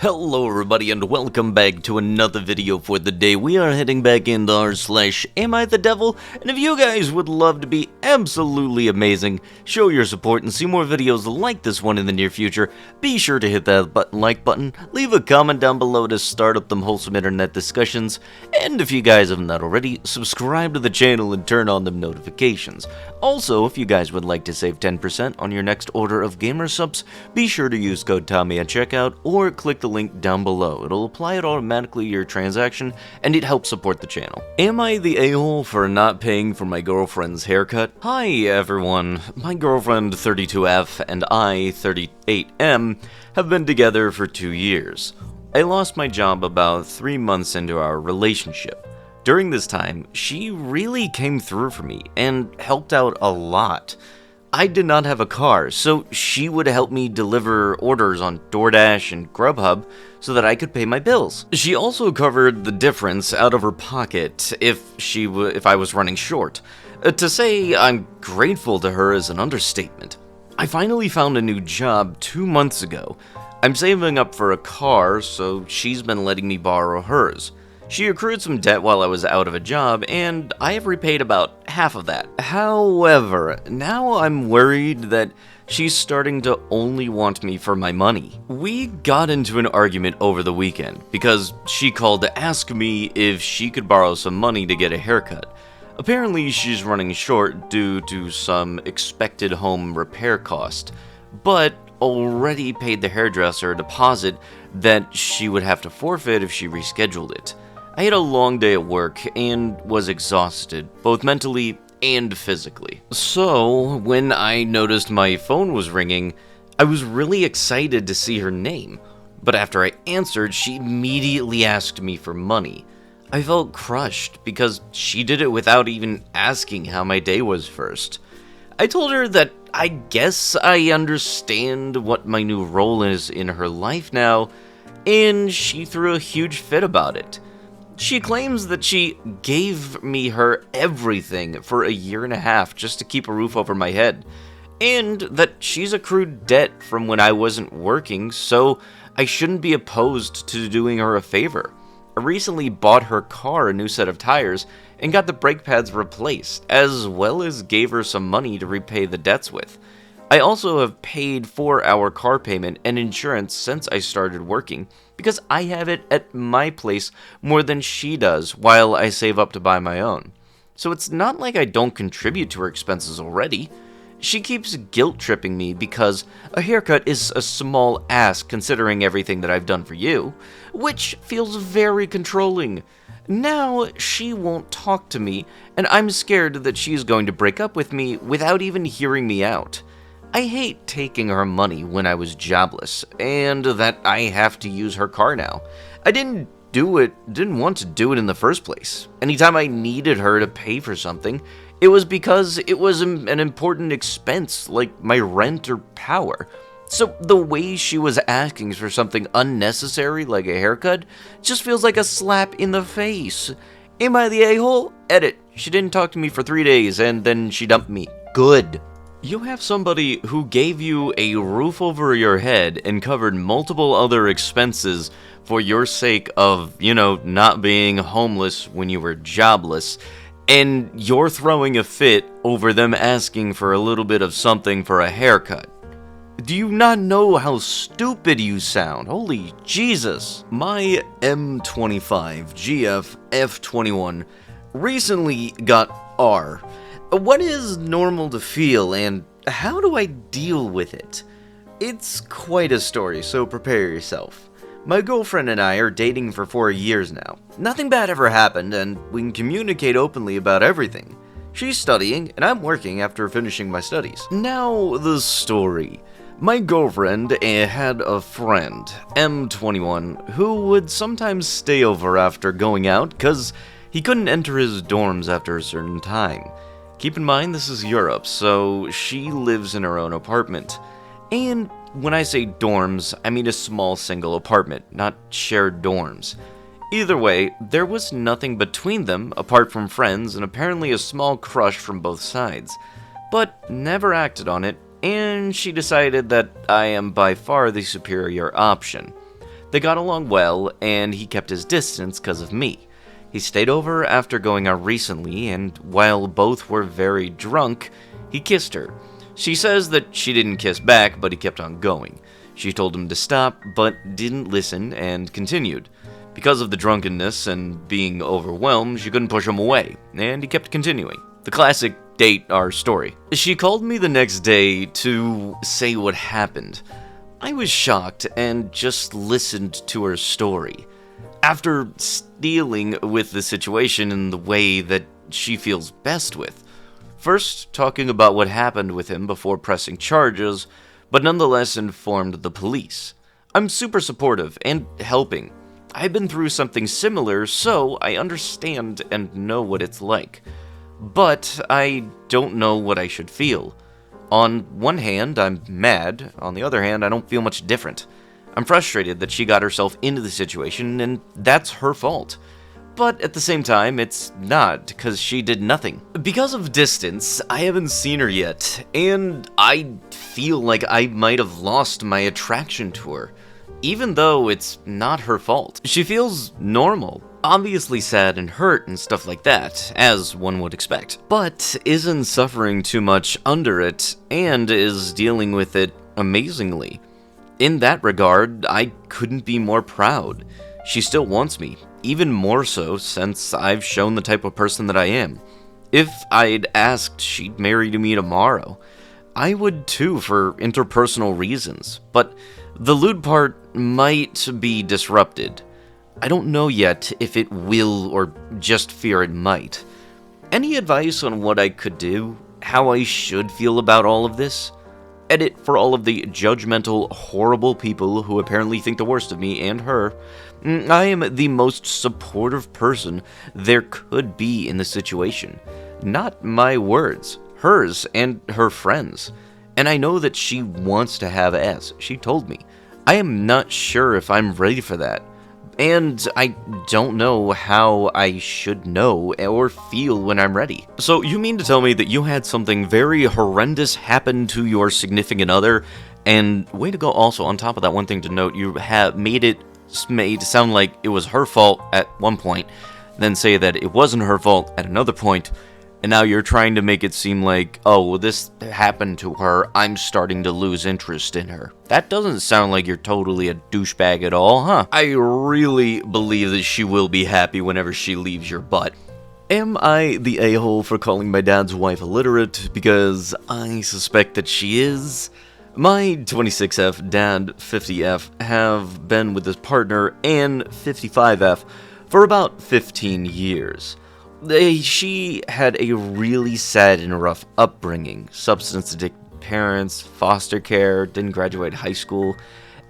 Hello everybody and welcome back to another video for the day. We are heading back into r/AmITheDevil, and if you guys would love to be absolutely amazing, show your support and see more videos like this one in the near future, be sure to hit that like button, leave a comment down below to start up them wholesome internet discussions, and if you guys have not already, subscribe to the channel and turn on them notifications. Also, if you guys would like to save 10% on your next order of gamer subs, be sure to use code Tommy at checkout or click the link down below. It'll apply it automatically to your transaction, and it helps support the channel. Am I the a-hole for not paying for my girlfriend's haircut? Hi everyone, my girlfriend 32F and I 38M have been together for 2 years. I lost my job about 3 months into our relationship. During this time, she really came through for me and helped out a lot. I did not have a car, so she would help me deliver orders on DoorDash and Grubhub so that I could pay my bills. She also covered the difference out of her pocket if I was running short. To say I'm grateful to her is an understatement. I finally found a new job 2 months ago. I'm saving up for a car, so she's been letting me borrow hers. She accrued some debt while I was out of a job, and I have repaid about half of that. However, now I'm worried that she's starting to only want me for my money. We got into an argument over the weekend because she called to ask me if she could borrow some money to get a haircut. Apparently, she's running short due to some expected home repair cost, but already paid the hairdresser a deposit that she would have to forfeit if she rescheduled it. I had a long day at work and was exhausted, both mentally and physically. So, when I noticed my phone was ringing, I was really excited to see her name. But after I answered, she immediately asked me for money. I felt crushed because she did it without even asking how my day was first. I told her that I guess I understand what my new role is in her life now, and she threw a huge fit about it. She claims that she gave me her everything for 1.5 years just to keep a roof over my head, and that she's accrued debt from when I wasn't working, so I shouldn't be opposed to doing her a favor. I recently bought her car a new set of tires and got the brake pads replaced, as well as gave her some money to repay the debts with. I also have paid for our car payment and insurance since I started working, because I have it at my place more than she does while I save up to buy my own. So it's not like I don't contribute to her expenses already. She keeps guilt-tripping me because a haircut is a small ask considering everything that I've done for you, which feels very controlling. Now she won't talk to me, and I'm scared that she's going to break up with me without even hearing me out. I hate taking her money when I was jobless, and that I have to use her car now. I didn't want to do it in the first place. Anytime I needed her to pay for something, it was because it was an important expense, like my rent or power. So the way she was asking for something unnecessary, like a haircut, just feels like a slap in the face. Am I the a-hole? Edit. She didn't talk to me for 3 days, and then she dumped me. Good. You have somebody who gave you a roof over your head and covered multiple other expenses for your sake of, not being homeless when you were jobless, and you're throwing a fit over them asking for a little bit of something for a haircut. Do you not know how stupid you sound? Holy Jesus. My M25 GF F21 recently got R. What is normal to feel, and how do I deal with it? It's quite a story, so prepare yourself. My girlfriend and I are dating for 4 years now. Nothing bad ever happened, and we can communicate openly about everything. She's studying, and I'm working after finishing my studies. Now, the story. My girlfriend had a friend, M21, who would sometimes stay over after going out because he couldn't enter his dorms after a certain time. Keep in mind, this is Europe, so she lives in her own apartment. And when I say dorms, I mean a small single apartment, not shared dorms. Either way, there was nothing between them apart from friends and apparently a small crush from both sides, but never acted on it, and she decided that I am by far the superior option. They got along well, and he kept his distance because of me. He stayed over after going out recently, and while both were very drunk, he kissed her. She says that she didn't kiss back, but he kept on going. She told him to stop, but didn't listen and continued. Because of the drunkenness and being overwhelmed, she couldn't push him away, and he kept continuing. The classic date our story. She called me the next day to say what happened. I was shocked and just listened to her story. After dealing with the situation in the way that she feels best with. First, talking about what happened with him before pressing charges, but nonetheless informed the police. I'm super supportive and helping. I've been through something similar, so I understand and know what it's like. But I don't know what I should feel. On one hand, I'm mad. On the other hand, I don't feel much different. I'm frustrated that she got herself into the situation, and that's her fault. But at the same time, it's not, because she did nothing. Because of distance, I haven't seen her yet, and I feel like I might have lost my attraction to her, even though it's not her fault. She feels normal, obviously sad and hurt and stuff like that, as one would expect, but isn't suffering too much under it, and is dealing with it amazingly. In that regard, I couldn't be more proud. She still wants me, even more so since I've shown the type of person that I am. If I'd asked, she'd marry me tomorrow. I would too for interpersonal reasons, but the lewd part might be disrupted. I don't know yet if it will or just fear it might. Any advice on what I could do? How I should feel about all of this? Edit for all of the judgmental, horrible people who apparently think the worst of me and her. I am the most supportive person there could be in the situation. Not my words, hers and her friends. And I know that she wants to have S. She told me. I am not sure if I'm ready for that. And I don't know how I should know or feel when I'm ready. So you mean to tell me that you had something very horrendous happen to your significant other, and way to go also, on top of that, one thing to note, you have made it sound like it was her fault at one point, then say that it wasn't her fault at another point, and now you're trying to make it seem like, oh, well, this happened to her, I'm starting to lose interest in her. That doesn't sound like you're totally a douchebag at all, huh? I really believe that she will be happy whenever she leaves your butt. Am I the a-hole for calling my dad's wife illiterate? Because I suspect that she is. My 26F dad, 50F, have been with his partner, and 55F, for about 15 years. She had a really sad and rough upbringing, substance addicted parents, foster care, didn't graduate high school,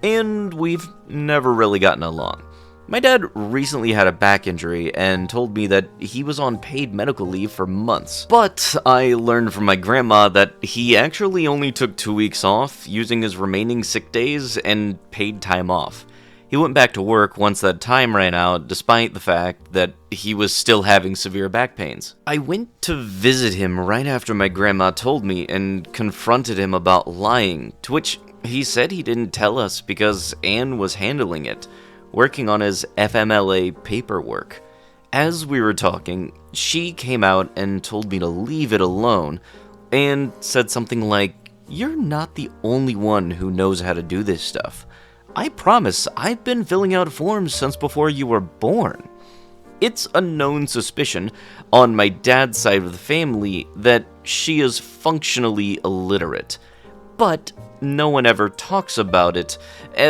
and we've never really gotten along. My dad recently had a back injury and told me that he was on paid medical leave for months. But I learned from my grandma that he actually only took 2 weeks off, using his remaining sick days and paid time off. He went back to work once that time ran out, despite the fact that he was still having severe back pains. I went to visit him right after my grandma told me and confronted him about lying, to which he said he didn't tell us because Anne was handling it, working on his FMLA paperwork. As we were talking, she came out and told me to leave it alone, and said something like, "You're not the only one who knows how to do this stuff. I promise I've been filling out forms since before you were born." It's a known suspicion on my dad's side of the family that she is functionally illiterate, but no one ever talks about it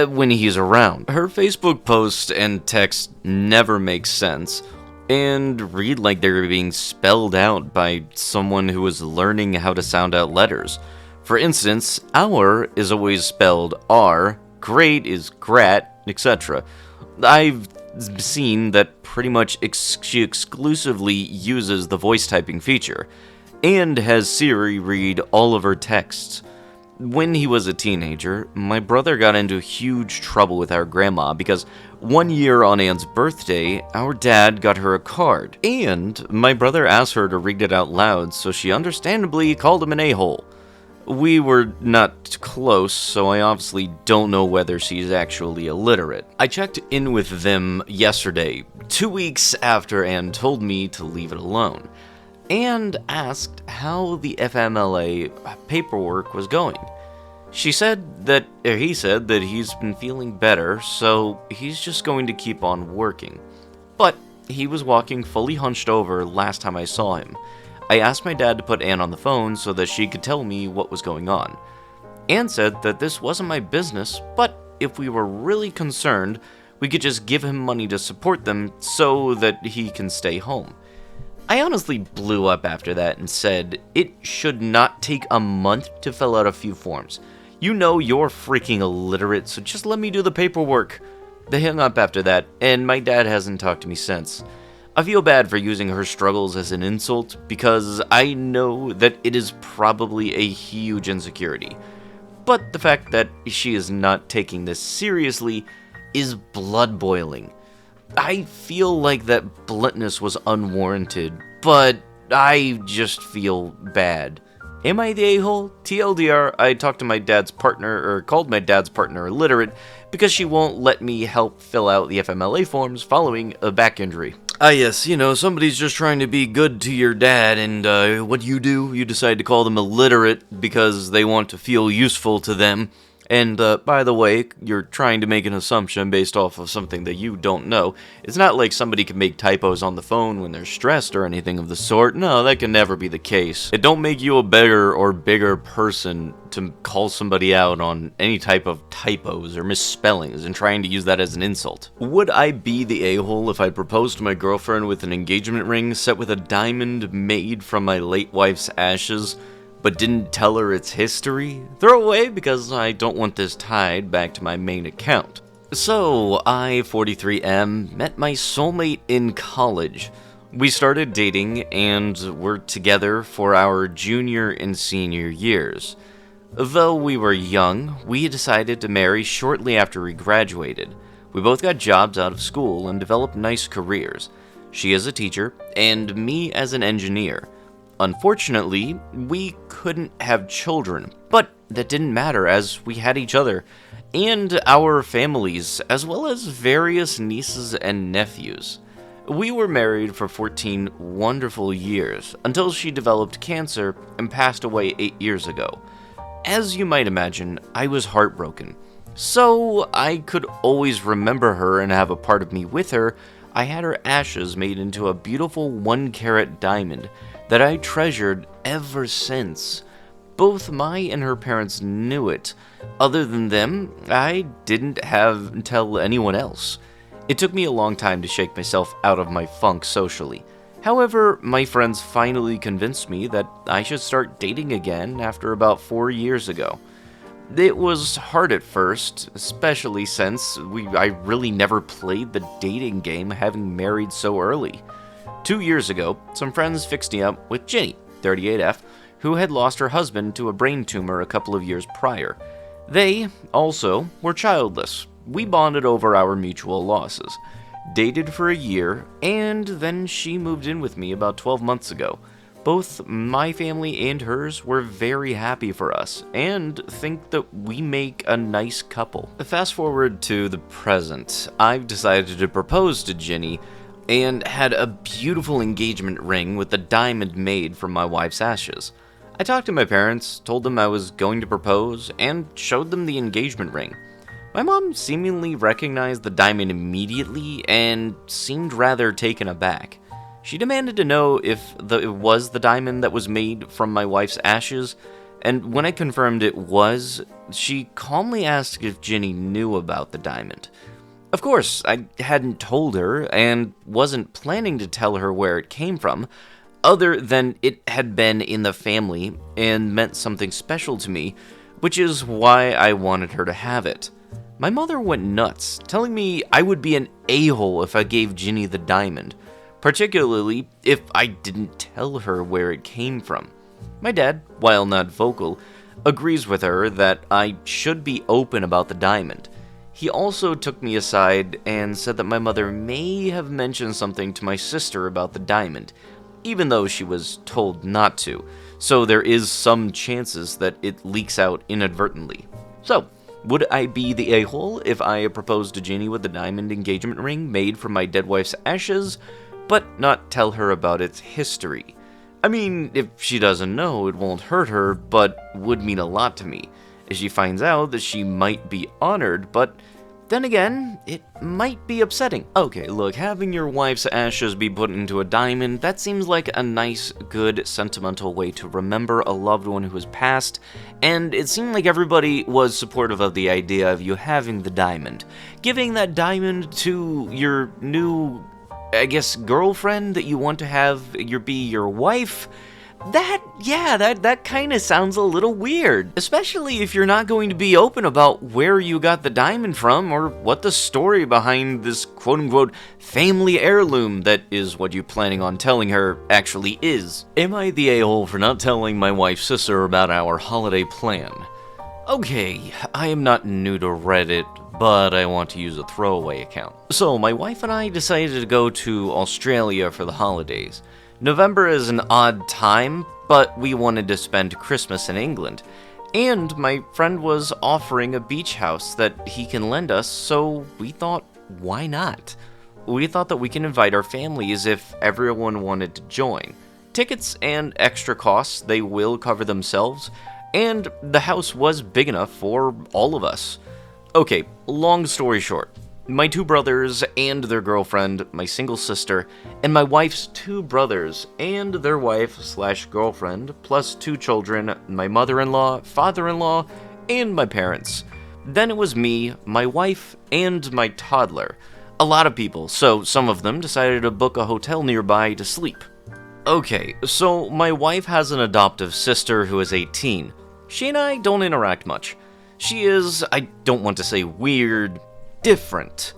when he's around. Her Facebook posts and texts never make sense, and read like they're being spelled out by someone who is learning how to sound out letters. For instance, our is always spelled R, great is grat, etc. I've seen that pretty much she exclusively uses the voice typing feature, and has Siri read all of her texts. When he was a teenager, my brother got into huge trouble with our grandma because 1 year on Anne's birthday, our dad got her a card, and my brother asked her to read it out loud, so she understandably called him an a-hole. We were not close, so I obviously don't know whether she's actually illiterate. I checked in with them yesterday, 2 weeks after Anne told me to leave it alone, and asked how the FMLA paperwork was going. He said that he's been feeling better, so he's just going to keep on working. But he was walking fully hunched over last time I saw him. I asked my dad to put Anne on the phone so that she could tell me what was going on. Anne said that this wasn't my business, but if we were really concerned, we could just give him money to support them so that he can stay home. I honestly blew up after that and said it should not take a month to fill out a few forms. You know you're freaking illiterate, so just let me do the paperwork. They hung up after that, and my dad hasn't talked to me since. I feel bad for using her struggles as an insult, because I know that it is probably a huge insecurity. But the fact that she is not taking this seriously is blood-boiling. I feel like that bluntness was unwarranted, but I just feel bad. Am I the a-hole? TLDR, I called my dad's partner illiterate because she won't let me help fill out the FMLA forms following a back injury. Yes, somebody's just trying to be good to your dad, and what do? You decide to call them illiterate because they want to feel useful to them. And, by the way, you're trying to make an assumption based off of something that you don't know. It's not like somebody can make typos on the phone when they're stressed or anything of the sort. No, that can never be the case. It don't make you a better or bigger person to call somebody out on any type of typos or misspellings and trying to use that as an insult. Would I be the a-hole if I proposed to my girlfriend with an engagement ring set with a diamond made from my late wife's ashes, but didn't tell her its history? Throw away because I don't want this tied back to my main account. So, I, 43M, met my soulmate in college. We started dating and were together for our junior and senior years. Though we were young, we decided to marry shortly after we graduated. We both got jobs out of school and developed nice careers. She as a teacher, and me as an engineer. Unfortunately, we couldn't have children, but that didn't matter as we had each other and our families, as well as various nieces and nephews. We were married for 14 wonderful years until she developed cancer and passed away 8 years ago. As you might imagine, I was heartbroken. So I could always remember her and have a part of me with her. I had her ashes made into a beautiful 1-carat diamond that I treasured ever since. Both my and her parents knew it. Other than them, I didn't tell anyone else. It took me a long time to shake myself out of my funk socially. However, my friends finally convinced me that I should start dating again after about 4 years ago. It was hard at first, especially since I really never played the dating game, having married so early. 2 years ago, some friends fixed me up with Ginny, 38F, who had lost her husband to a brain tumor a couple of years prior. They, also, were childless. We bonded over our mutual losses, dated for a year, and then she moved in with me about 12 months ago. Both my family and hers were very happy for us, and think that we make a nice couple. Fast forward to the present, I've decided to propose to Ginny, and had a beautiful engagement ring with a diamond made from my wife's ashes. I talked to my parents, told them I was going to propose, and showed them the engagement ring. My mom seemingly recognized the diamond immediately and seemed rather taken aback. She demanded to know if it was the diamond that was made from my wife's ashes, and when I confirmed it was, she calmly asked if Ginny knew about the diamond. Of course, I hadn't told her, and wasn't planning to tell her where it came from, other than it had been in the family and meant something special to me, which is why I wanted her to have it. My mother went nuts, telling me I would be an a-hole if I gave Ginny the diamond, particularly if I didn't tell her where it came from. My dad, while not vocal, agrees with her that I should be open about the diamond. He also took me aside and said that my mother may have mentioned something to my sister about the diamond, even though she was told not to, so there is some chances that it leaks out inadvertently. So, would I be the a-hole if I proposed to Ginny with a diamond engagement ring made from my dead wife's ashes, but not tell her about its history? I mean, if she doesn't know, it won't hurt her, but would mean a lot to me. If she finds out that she might be honored, but then again, it might be upsetting. Okay, look, having your wife's ashes be put into a diamond, that seems like a nice, good, sentimental way to remember a loved one who has passed, and it seemed like everybody was supportive of the idea of you having the diamond. Giving that diamond to your new, I guess, girlfriend that you want to have be your wife, that kind of sounds a little weird. Especially if you're not going to be open about where you got the diamond from or what the story behind this quote-unquote family heirloom that is what you're planning on telling her actually is. Am I the a-hole for not telling my wife's sister about our holiday plan? Okay, I am not new to Reddit, but I want to use a throwaway account. So my wife and I decided to go to Australia for the holidays. November is an odd time, but we wanted to spend Christmas in England. And my friend was offering a beach house that he can lend us, so we thought, why not? We thought that we can invite our families if everyone wanted to join. Tickets and extra costs, they will cover themselves, and the house was big enough for all of us. Okay, long story short. My two brothers and their girlfriend, my single sister, and my wife's two brothers and their wife/girlfriend, plus two children, my mother-in-law, father-in-law, and my parents. Then it was me, my wife, and my toddler. A lot of people, so some of them decided to book a hotel nearby to sleep. Okay, so my wife has an adoptive sister who is 18. She and I don't interact much. She is, I don't want to say weird, different.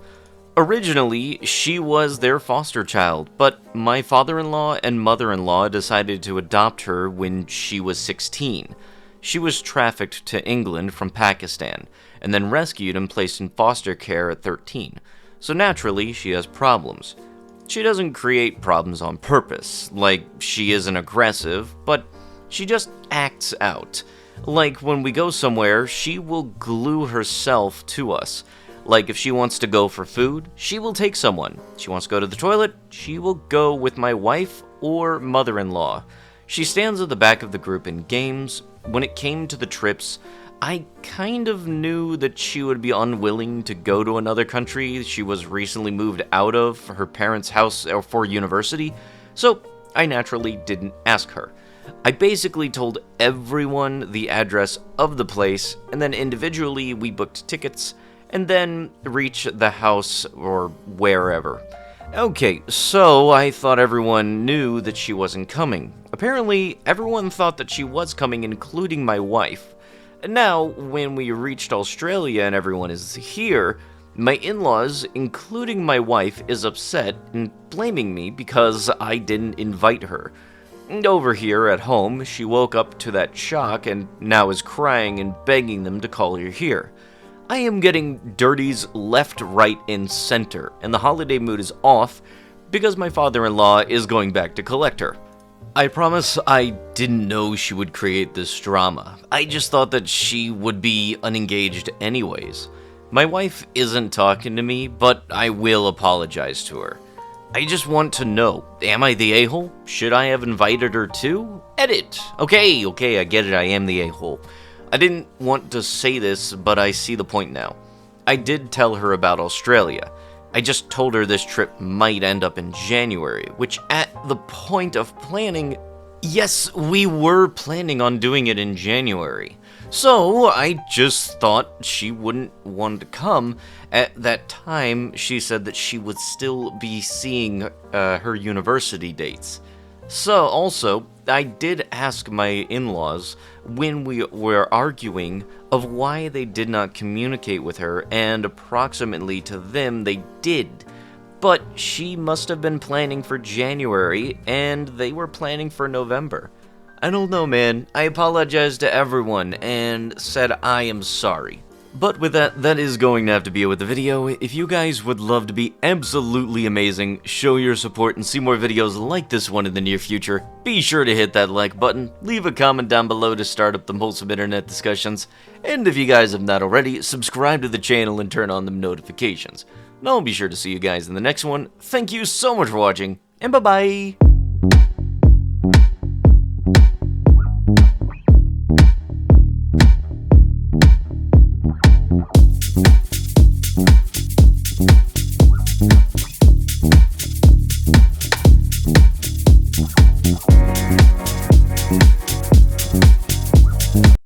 Originally, she was their foster child, but my father-in-law and mother-in-law decided to adopt her when she was 16. She was trafficked to England from Pakistan, and then rescued and placed in foster care at 13. So naturally, she has problems. She doesn't create problems on purpose, like she isn't aggressive, but she just acts out. Like when we go somewhere, she will glue herself to us. Like, if she wants to go for food, she will take someone. She wants to go to the toilet, she will go with my wife or mother-in-law. She stands at the back of the group in games. When it came to the trips, I kind of knew that she would be unwilling to go to another country she was recently moved out of her parents' house for university, so I naturally didn't ask her. I basically told everyone the address of the place, and then individually we booked tickets, and then reach the house or wherever. Okay, so I thought everyone knew that she wasn't coming. Apparently, everyone thought that she was coming, including my wife. Now, when we reached Australia and everyone is here, my in-laws, including my wife, is upset and blaming me because I didn't invite her. And over here at home, she woke up to that shock and now is crying and begging them to call her here. I am getting dirties left, right, and center, and the holiday mood is off because my father-in-law is going back to collect her. I promise I didn't know she would create this drama. I just thought that she would be unengaged anyways. My wife isn't talking to me, but I will apologize to her. I just want to know, am I the a-hole? Should I have invited her too? Edit! Okay, I get it, I am the a-hole. I didn't want to say this, but I see the point now. I did tell her about Australia. I just told her this trip might end up in January, which at the point of planning, yes, we were planning on doing it in January. So I just thought she wouldn't want to come. At that time, she said that she would still be seeing her university dates. So also, I did ask my in-laws when we were arguing of why they did not communicate with her, and approximately to them they did. But she must have been planning for January, and they were planning for November. I don't know, man. I apologized to everyone and said I am sorry. But with that, that is going to have to be it with the video. If you guys would love to be absolutely amazing, show your support, and see more videos like this one in the near future, be sure to hit that like button, leave a comment down below to start up the wholesome internet discussions, and if you guys have not already, subscribe to the channel and turn on the notifications. And I'll be sure to see you guys in the next one. Thank you so much for watching, and bye-bye!